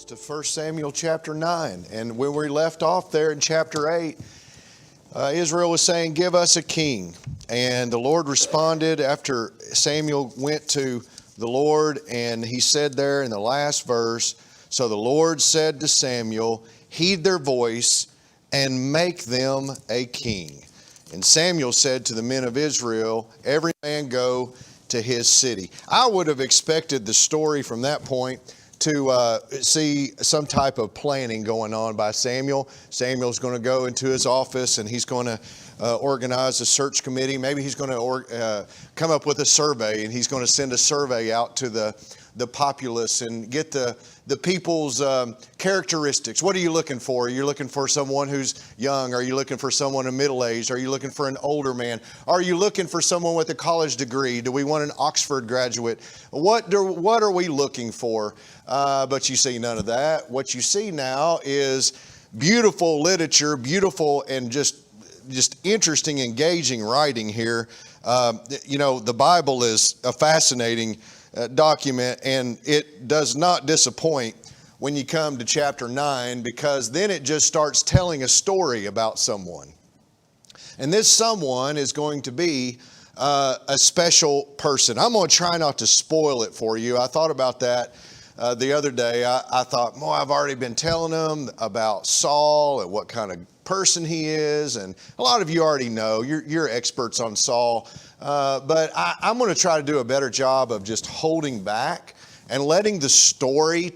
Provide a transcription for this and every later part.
to 1 Samuel chapter 9. And when we left off there in chapter 8, Israel was saying, "Give us a king." And the Lord responded after Samuel went to the Lord, and he said there in the last verse, "So the Lord said to Samuel, heed their voice and make them a king." And Samuel said to the men of Israel, "Every man go to his city." I would have expected the story from that point to see some type of planning going on by Samuel. Samuel's going to go into his office and he's going to organize a search committee. Maybe he's going to come up with a survey, and he's going to send a survey out to the populace and get the people's characteristics. What are you looking for? Are you looking for someone who's young? Are you looking for someone in middle age? Are you looking for an older man? Are you looking for someone with a college degree? Do we want an Oxford graduate? What are we looking for? But you see none of that. What you see now is beautiful literature, beautiful and just interesting, engaging writing here. The Bible is a fascinating document, and it does not disappoint when you come to chapter 9, because then it just starts telling a story about someone. And this someone is going to be a special person. I'm going to try not to spoil it for you. I thought about that the other day. I thought, I've already been telling them about Saul and what kind of person he is, and a lot of you already know. You're experts on Saul. But I'm going to try to do a better job of just holding back and letting the story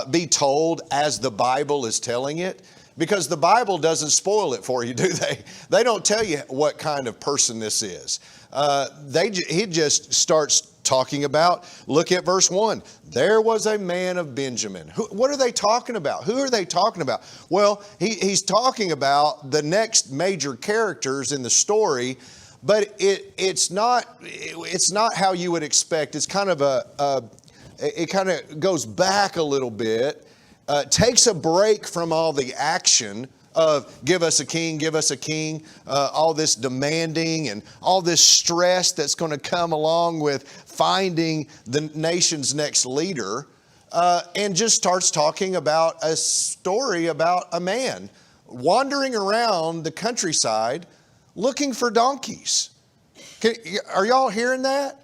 be told as the Bible is telling it, because the Bible doesn't spoil it for you, do they? They don't tell you what kind of person this is. He just starts talking about, look at verse 1. There was a man of Benjamin. What are they talking about? Who are they talking about? Well, he's talking about the next major characters in the story. But it's not how you would expect. It's kind of it kind of goes back a little bit, takes a break from all the action of give us a king, all this demanding and all this stress that's going to come along with finding the nation's next leader, and just starts talking about a story about a man wandering around the countryside looking for donkeys. Are y'all hearing that?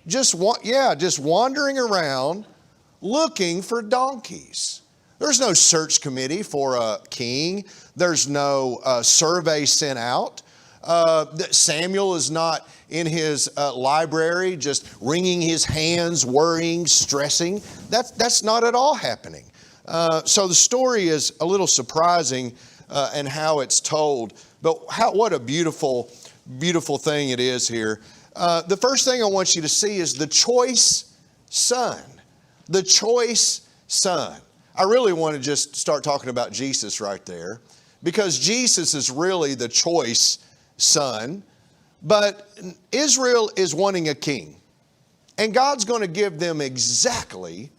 Just wandering around looking for donkeys. There's no search committee for a king. There's no survey sent out. Samuel is not in his library just wringing his hands, worrying, stressing. That's not at all happening. So the story is a little surprising in how it's told. But what a beautiful, beautiful thing it is here. The first thing I want you to see is the choice son. The choice son. I really want to just start talking about Jesus right there, because Jesus is really the choice son. But Israel is wanting a king, and God's going to give them exactly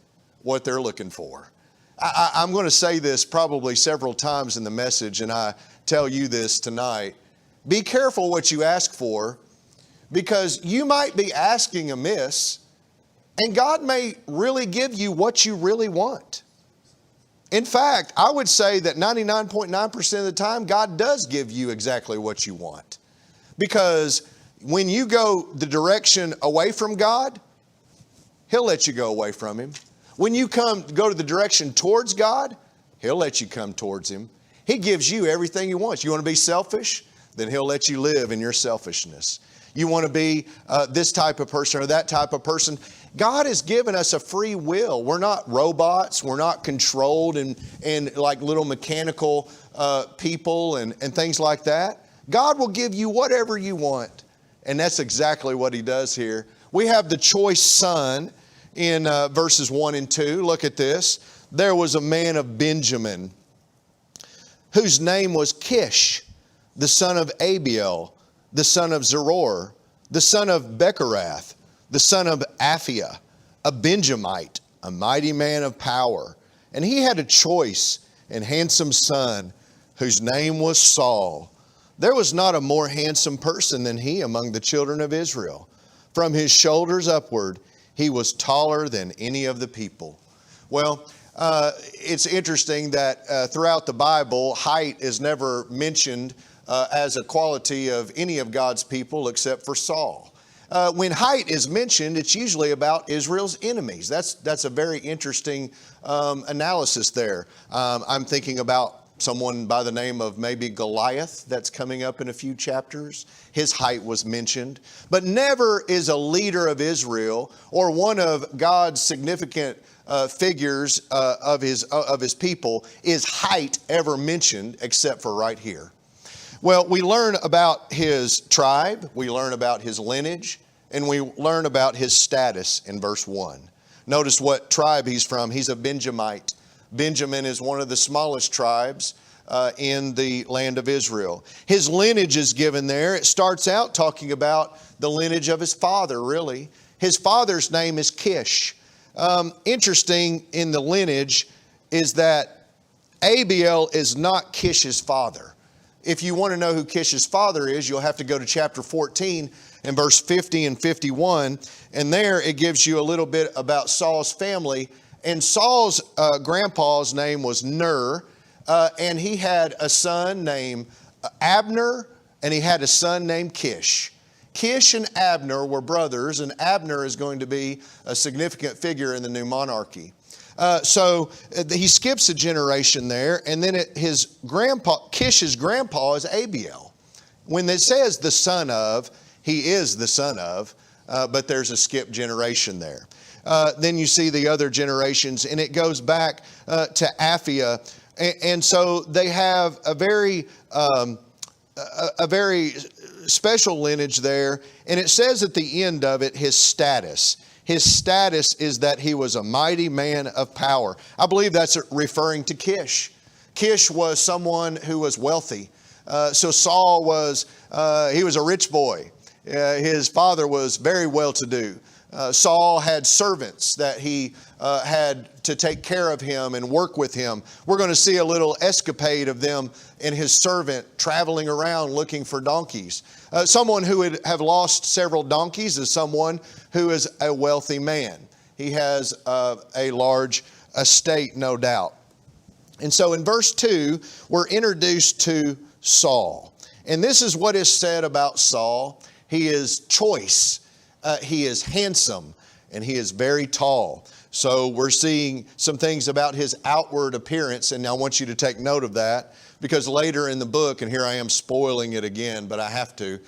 what they're looking for. I'm going to say this probably several times in the message, and I tell you this tonight. Be careful what you ask for, because you might be asking amiss, and God may really give you what you really want. In fact, I would say that 99.9% of the time, God does give you exactly what you want. Because when you go the direction away from God, He'll let you go away from Him. When you go to the direction towards God, He'll let you come towards Him. He gives you everything you want. You want to be selfish? Then He'll let you live in your selfishness. You want to be this type of person or that type of person? God has given us a free will. We're not robots. We're not controlled and like little mechanical people and things like that. God will give you whatever you want. And that's exactly what He does here. We have the choice son in verses 1 and 2. Look at this. There was a man of Benjamin whose name was Kish, the son of Abiel, the son of Zeror, the son of Becherath, the son of Aphiah, a Benjamite, a mighty man of power. And he had a choice and handsome son whose name was Saul. There was not a more handsome person than he among the children of Israel. From his shoulders upward, he was taller than any of the people. Well, It's interesting that throughout the Bible, height is never mentioned as a quality of any of God's people except for Saul. When height is mentioned, it's usually about Israel's enemies. That's a very interesting analysis there. I'm thinking about someone by the name of maybe Goliath that's coming up in a few chapters. His height was mentioned. But never is a leader of Israel or one of God's significant figures of his people is height ever mentioned except for right here. Well, we learn about his tribe, we learn about his lineage, and we learn about his status in verse 1. Notice what tribe he's from. He's a Benjamite. Benjamin is one of the smallest tribes in the land of Israel. His lineage is given there. It starts out talking about the lineage of his father, really. His father's name is Kish. Interesting in the lineage is that Abiel is not Kish's father. If you want to know who Kish's father is, you'll have to go to chapter 14 and verse 50 and 51. And there it gives you a little bit about Saul's family. And Saul's grandpa's name was Ner. And he had a son named Abner, and he had a son named Kish. Kish and Abner were brothers, and Abner is going to be a significant figure in the new monarchy. So he skips a generation there, and then his grandpa, Kish's grandpa, is Abiel. When it says the son of, he is the son of, but there's a skip generation there. Then you see the other generations, and it goes back to Aphia, and so they have a very special lineage there, and it says at the end of it his status. His status is that he was a mighty man of power. I believe that's referring to Kish. Kish was someone who was wealthy. So Saul was, he was a rich boy. His father was very well-to-do. Saul had servants that he had to take care of him and work with him. We're going to see a little escapade of them and his servant traveling around looking for donkeys. Someone who would have lost several donkeys is someone who is a wealthy man. He has a large estate, no doubt. And so in verse 2, we're introduced to Saul. And this is what is said about Saul. He is choice. He is handsome, and he is very tall. So we're seeing some things about his outward appearance, and I want you to take note of that, because later in the book, and here I am spoiling it again, but I have to,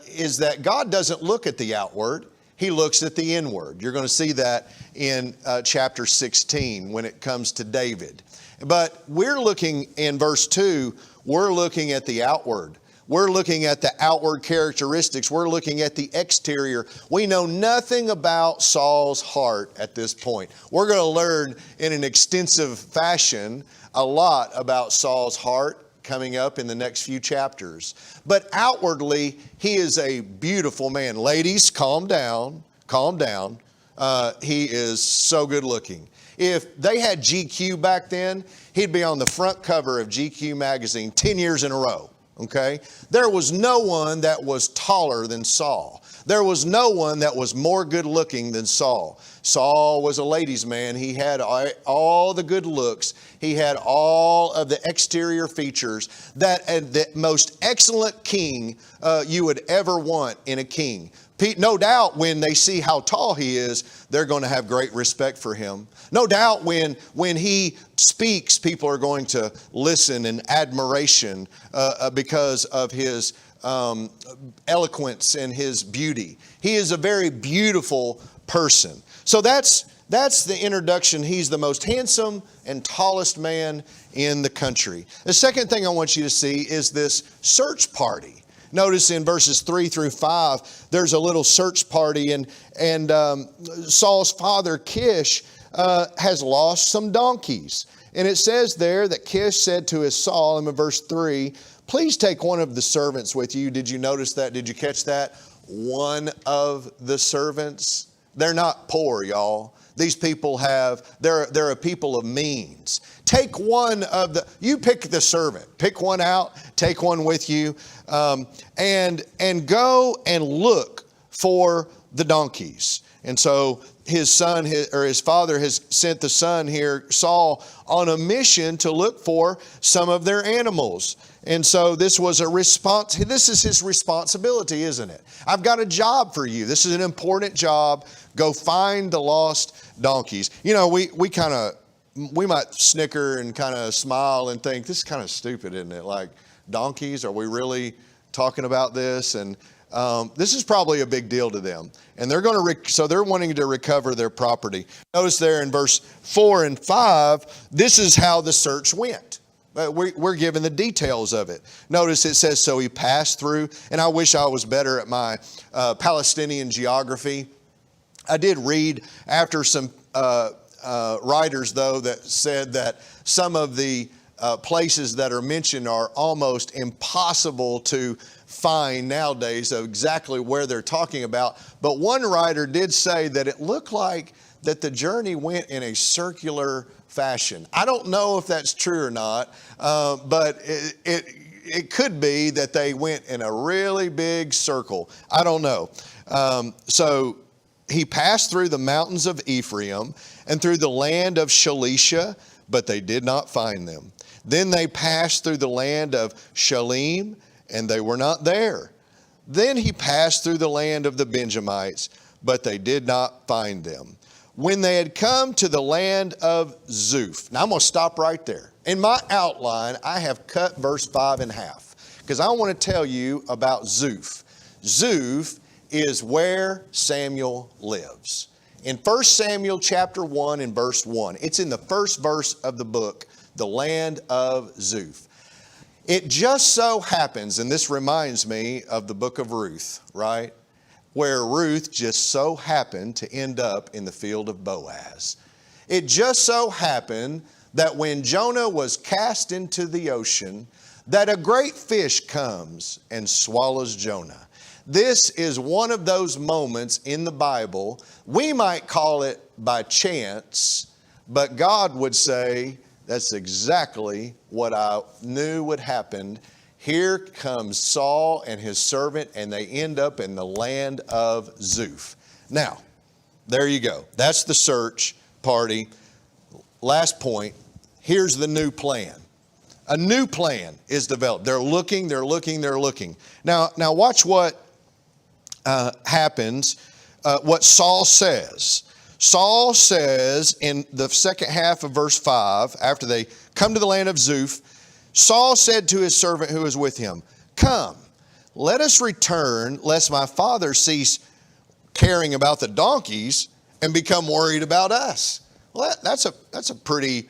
is that God doesn't look at the outward. He looks at the inward. You're going to see that in chapter 16 when it comes to David. But we're looking in verse 2, we're looking at the outward. We're looking at the outward characteristics. We're looking at the exterior. We know nothing about Saul's heart at this point. We're going to learn in an extensive fashion a lot about Saul's heart coming up in the next few chapters. But outwardly, he is a beautiful man. Ladies, calm down, calm down. He is so good looking. If they had GQ back then, he'd be on the front cover of GQ magazine 10 years in a row. Okay? There was no one that was taller than Saul. There was no one that was more good looking than Saul. Saul was a ladies' man. He had all the good looks. He had all of the exterior features that the most excellent king you would ever want in a king. No doubt when they see how tall he is, they're going to have great respect for him. No doubt when he speaks, people are going to listen in admiration because of his eloquence and his beauty. He is a very beautiful person. So that's the introduction. He's the most handsome and tallest man in the country. The second thing I want you to see is this search party. Notice in verses 3 through 5, there's a little search party, and Saul's father, Kish, has lost some donkeys. And it says there that Kish said to his Saul, in verse 3, please take one of the servants with you. Did you notice that? Did you catch that? One of the servants. They're not poor, y'all. These people they're a people of means. Take one of you pick the servant. Pick one out, take one with you, and go and look for the donkeys. And so his son, his father has sent the son here, Saul, on a mission to look for some of their animals. And so this was this is his responsibility, isn't it? I've got a job for you. This is an important job. Go find the lost donkeys. You know, we might snicker and kind of smile and think, this is kind of stupid, isn't it? Like, donkeys, are we really talking about this? And this is probably a big deal to them. And they're so they're wanting to recover their property. Notice there in verse 4 and 5, this is how the search went. We're given the details of it. Notice it says, so he passed through, and I wish I was better at my Palestinian geography. I did read after some writers, though, that said that some of the places that are mentioned are almost impossible to find nowadays of exactly where they're talking about. But one writer did say that it looked like that the journey went in a circular fashion. I don't know if that's true or not, but it could be that they went in a really big circle. I don't know. So he passed through the mountains of Ephraim and through the land of Shalisha, but they did not find them. Then they passed through the land of Shalim, and they were not there. Then he passed through the land of the Benjamites, but they did not find them. When they had come to the land of Zuph. Now I'm going to stop right there. In my outline, I have cut verse 5 in half because I want to tell you about Zuph. Zuph is where Samuel lives. In 1 Samuel chapter 1 and verse 1, it's in the first verse of the book, the land of Zuph. It just so happens, and this reminds me of the book of Ruth, right? Where Ruth just so happened to end up in the field of Boaz. It just so happened that when Jonah was cast into the ocean, that a great fish comes and swallows Jonah. This is one of those moments in the Bible, we might call it by chance, but God would say, that's exactly what I knew would happen. Here comes Saul and his servant, and they end up in the land of Zuph. Now, there you go. That's the search party. Last point, here's the new plan. A new plan is developed. They're looking. Now watch what happens, what Saul says. Saul says in the second half of verse 5, after they come to the land of Zuph, Saul said to his servant who was with him, come, let us return, lest my father cease caring about the donkeys and become worried about us. Well, that's a pretty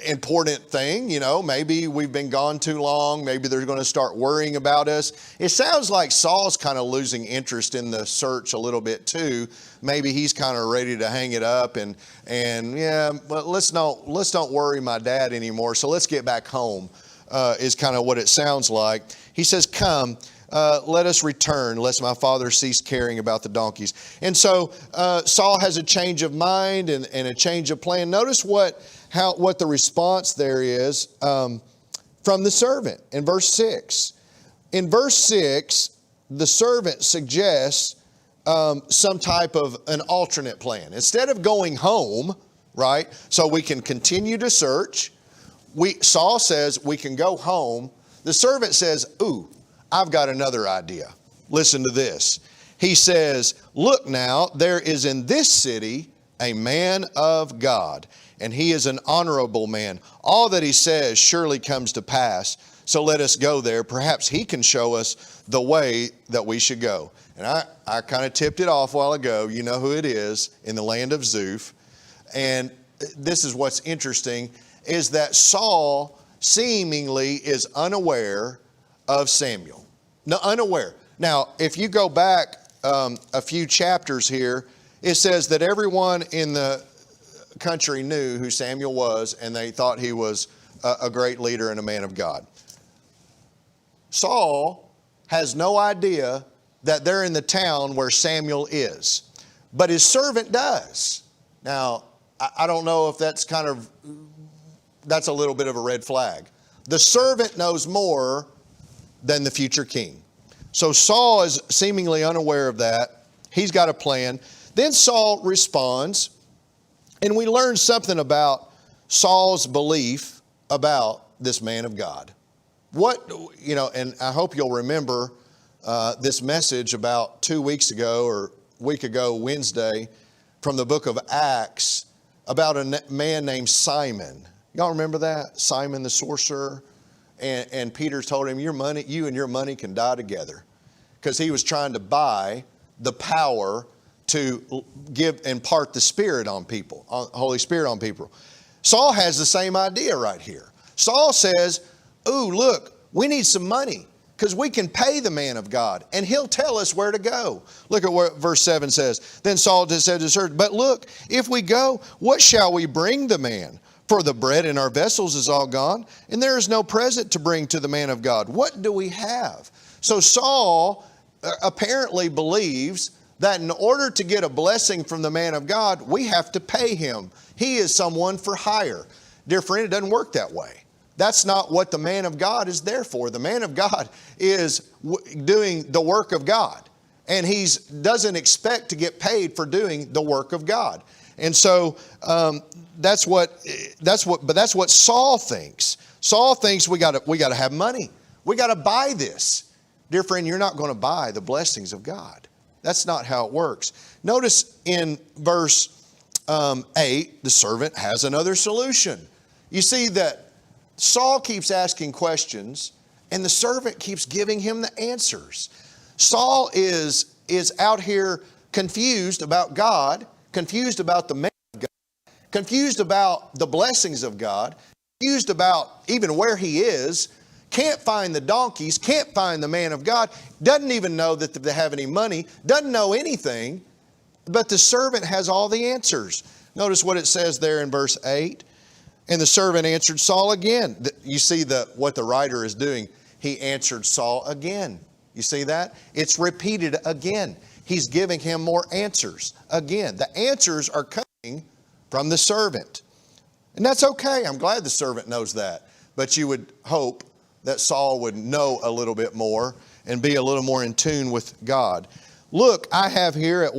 important thing. You know, maybe we've been gone too long. Maybe they're going to start worrying about us. It sounds like Saul's kind of losing interest in the search a little bit too. Maybe he's kind of ready to hang it up and yeah, but let's don't worry my dad anymore. So let's get back home, is kind of what it sounds like. He says, come, let us return, lest my father cease caring about the donkeys. And so Saul has a change of mind and a change of plan. Notice what the response there is from the servant in verse 6. In verse 6, the servant suggests some type of an alternate plan. Instead of going home, right, so we can continue to search, Saul says we can go home. The servant says, ooh, I've got another idea. Listen to this. He says, look now, there is in this city a man of God, and he is an honorable man. All that he says surely comes to pass. So let us go there. Perhaps he can show us the way that we should go. And I kind of tipped it off a while ago. You know who it is, in the land of Zuph. And this is what's interesting, is that Saul seemingly is unaware of Samuel. No, unaware. Now, if you go back a few chapters here, it says that everyone in the country knew who Samuel was, and they thought he was a great leader and a man of God. Saul has no idea that they're in the town where Samuel is, but his servant does. Now, I don't know if that's that's a little bit of a red flag. The servant knows more than the future king. So Saul is seemingly unaware of that. He's got a plan. Then Saul responds, and we learn something about Saul's belief about this man of God. And I hope you'll remember this message about 2 weeks ago or week ago Wednesday from the book of Acts about a man named Simon. Y'all remember that? Simon the sorcerer. And Peter told him, you and your money can die together. Because he was trying to buy the power to impart the Spirit on people, Holy Spirit on people. Saul has the same idea right here. Saul says, ooh, look, we need some money because we can pay the man of God and he'll tell us where to go. Look at what verse 7 says. Then Saul said to the servant, but look, if we go, what shall we bring the man? For the bread in our vessels is all gone, and there is no present to bring to the man of God. What do we have? So Saul apparently believes that in order to get a blessing from the man of God, we have to pay him. He is someone for hire. Dear friend, it doesn't work that way. That's not what the man of God is there for. The man of God is doing the work of God, and he doesn't expect to get paid for doing the work of God. And so that's what Saul thinks. Saul thinks we got to have money. We got to buy this. Dear friend, you're not going to buy the blessings of God. That's not how it works. Notice in verse 8, the servant has another solution. You see that Saul keeps asking questions and the servant keeps giving him the answers. Saul is out here confused about God, confused about the man of God, confused about the blessings of God, confused about even where he is, can't find the donkeys, can't find the man of God, doesn't even know that they have any money, doesn't know anything, but the servant has all the answers. Notice what it says there in verse 8. And the servant answered Saul again. You see what the writer is doing. He answered Saul again. You see that? It's repeated again. He's giving him more answers. Again, the answers are coming from the servant. And that's okay. I'm glad the servant knows that. But you would hope that Saul would know a little bit more and be a little more in tune with God. Look, I have here at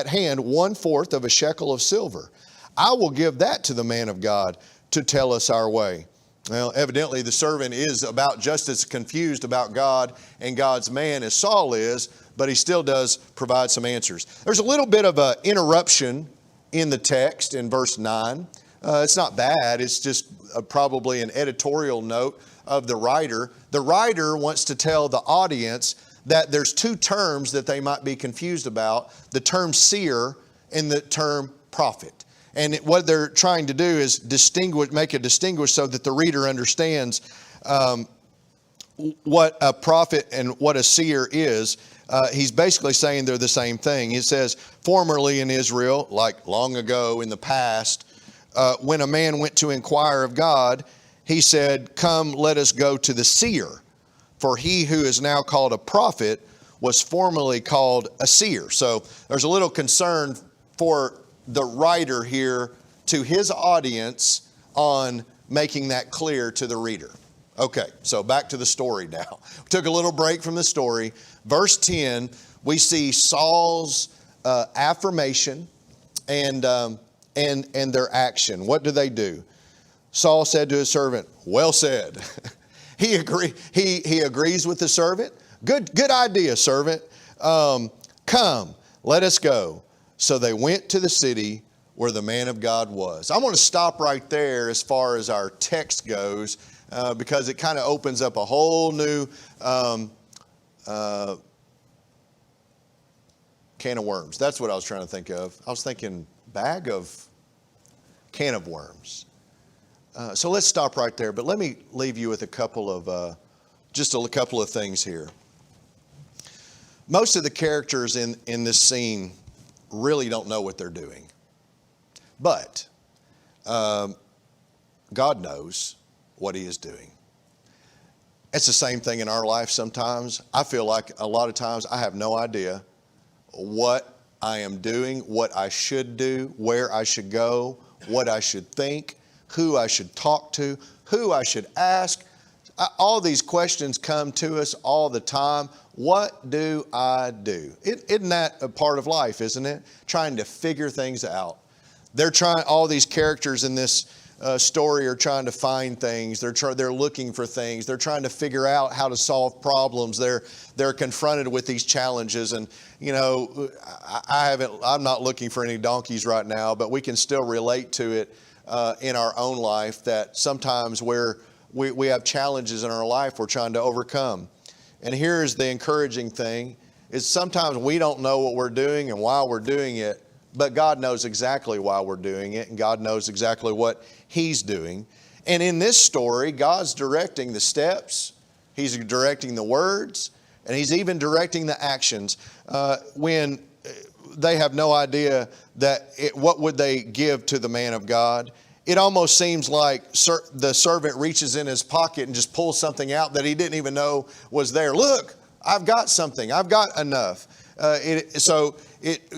hand 1/4 of a shekel of silver. I will give that to the man of God to tell us our way. Well, evidently the servant is about just as confused about God and God's man as Saul is, but he still does provide some answers. There's a little bit of an interruption in the text in verse 9. It's not bad. It's just probably an editorial note of the writer. The writer wants to tell the audience that there's two terms that they might be confused about, the term seer and the term prophet. And what they're trying to do is make a distinguish so that the reader understands what a prophet and what a seer is. He's basically saying they're the same thing. He says, formerly in Israel, like long ago in the past, when a man went to inquire of God, he said, come, let us go to the seer. For he who is now called a prophet was formerly called a seer. So there's a little concern for the writer here to his audience on making that clear to the reader. Okay, so back to the story now. We took a little break from the story. Verse 10, we see Saul's affirmation and their action. What do they do? Saul said to his servant, well said. He agrees with the servant. Good idea, servant. Come, let us go. So they went to the city where the man of God was. I want to stop right there as far as our text goes, because it kind of opens up a whole new can of worms. That's what I was trying to think of. I was thinking can of worms. So let's stop right there. But let me leave you with a couple of things here. Most of the characters in this scene really don't know what they're doing. But God knows what he is doing. It's the same thing in our life sometimes. I feel like a lot of times I have no idea what I am doing, what I should do, where I should go, what I should think, who I should talk to, who I should ask. All these questions come to us all the time. What do I do? Isn't that a part of life, isn't it? Trying to figure things out. All these characters in this story are trying to find things. They're looking for things. They're trying to figure out how to solve problems. They're confronted with these challenges. And, you know, I'm not looking for any donkeys right now, but we can still relate to it in our own life, that sometimes we have challenges in our life we're trying to overcome. And here's the encouraging thing, is sometimes we don't know what we're doing and why we're doing it, but God knows exactly why we're doing it, and God knows exactly what He's doing. And in this story, God's directing the steps, He's directing the words, and He's even directing the actions. When they have no idea what would they give to the man of God, it almost seems like the servant reaches in his pocket and just pulls something out that he didn't even know was there. Look, I've got something. I've got enough.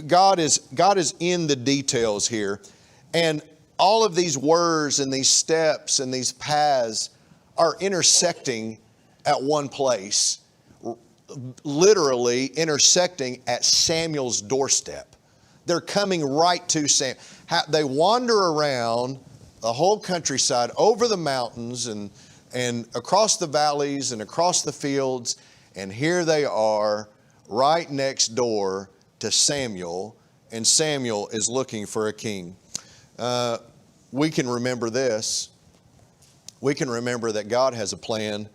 God is in the details here. And all of these words and these steps and these paths are intersecting at one place, literally intersecting at Samuel's doorstep. They're coming right to Samuel. They wander around the whole countryside, over the mountains and across the valleys and across the fields, and here they are right next door to Samuel, and Samuel is looking for a king. We can remember this. We can remember that God has a plan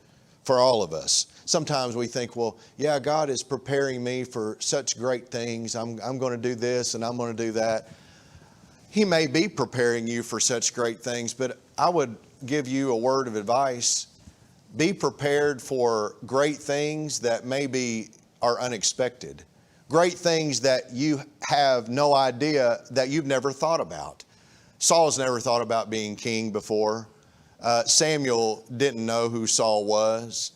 for all of us. Sometimes we think, well, yeah, God is preparing me for such great things. I'm going to do this and I'm going to do that. He may be preparing you for such great things, but I would give you a word of advice. Be prepared for great things that maybe are unexpected. Great things that you have no idea, that you've never thought about. Saul's never thought about being king before. Samuel didn't know who Saul was.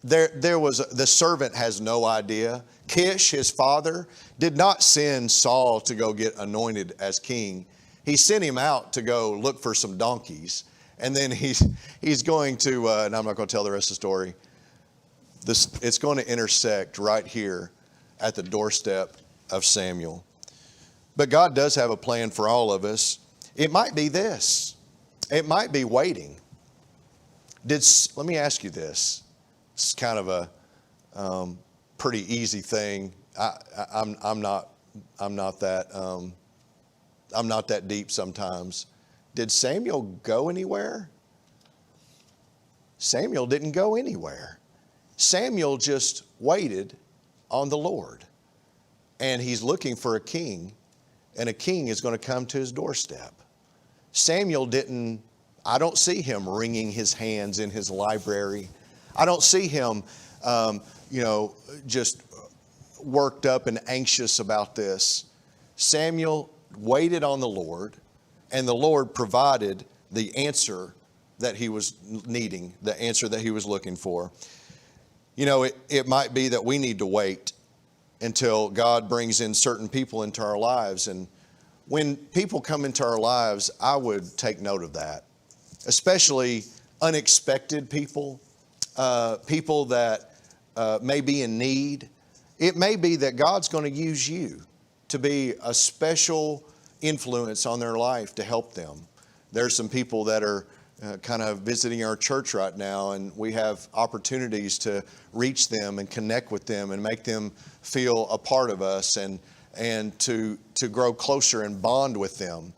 The servant has no idea. Kish, his father, did not send Saul to go get anointed as king. He sent him out to go look for some donkeys. And then he's going to, and I'm not going to tell the rest of the story. It's going to intersect right here at the doorstep of Samuel. But God does have a plan for all of us. It might be this. It might be waiting. Let me ask you this. It's kind of a pretty easy thing. I'm not that deep sometimes. Did Samuel go anywhere? Samuel didn't go anywhere. Samuel just waited on the Lord. And he's looking for a king, and a king is going to come to his doorstep. Samuel I don't see him wringing his hands in his library. I don't see him, just worked up and anxious about this. Samuel waited on the Lord, and the Lord provided the answer that he was needing, the answer that he was looking for. You know, it might be that we need to wait until God brings in certain people into our lives. And when people come into our lives, I would take note of that, especially unexpected people, people that may be in need. It may be that God's going to use you to be a special influence on their life to help them. There's some people that are kind of visiting our church right now, and we have opportunities to reach them and connect with them and make them feel a part of us, and to grow closer and bond with them.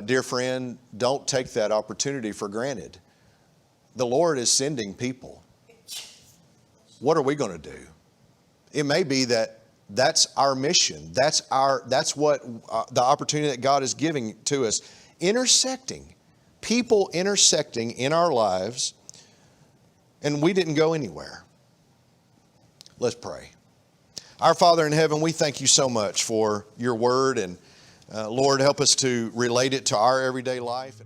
Dear friend, don't take that opportunity for granted. The Lord is sending people. What are we going to do? It may be that's our mission. That's what the opportunity that God is giving to us. People intersecting in our lives, and we didn't go anywhere. Let's pray. Our Father in heaven, we thank you so much for your word, and Lord, help us to relate it to our everyday life.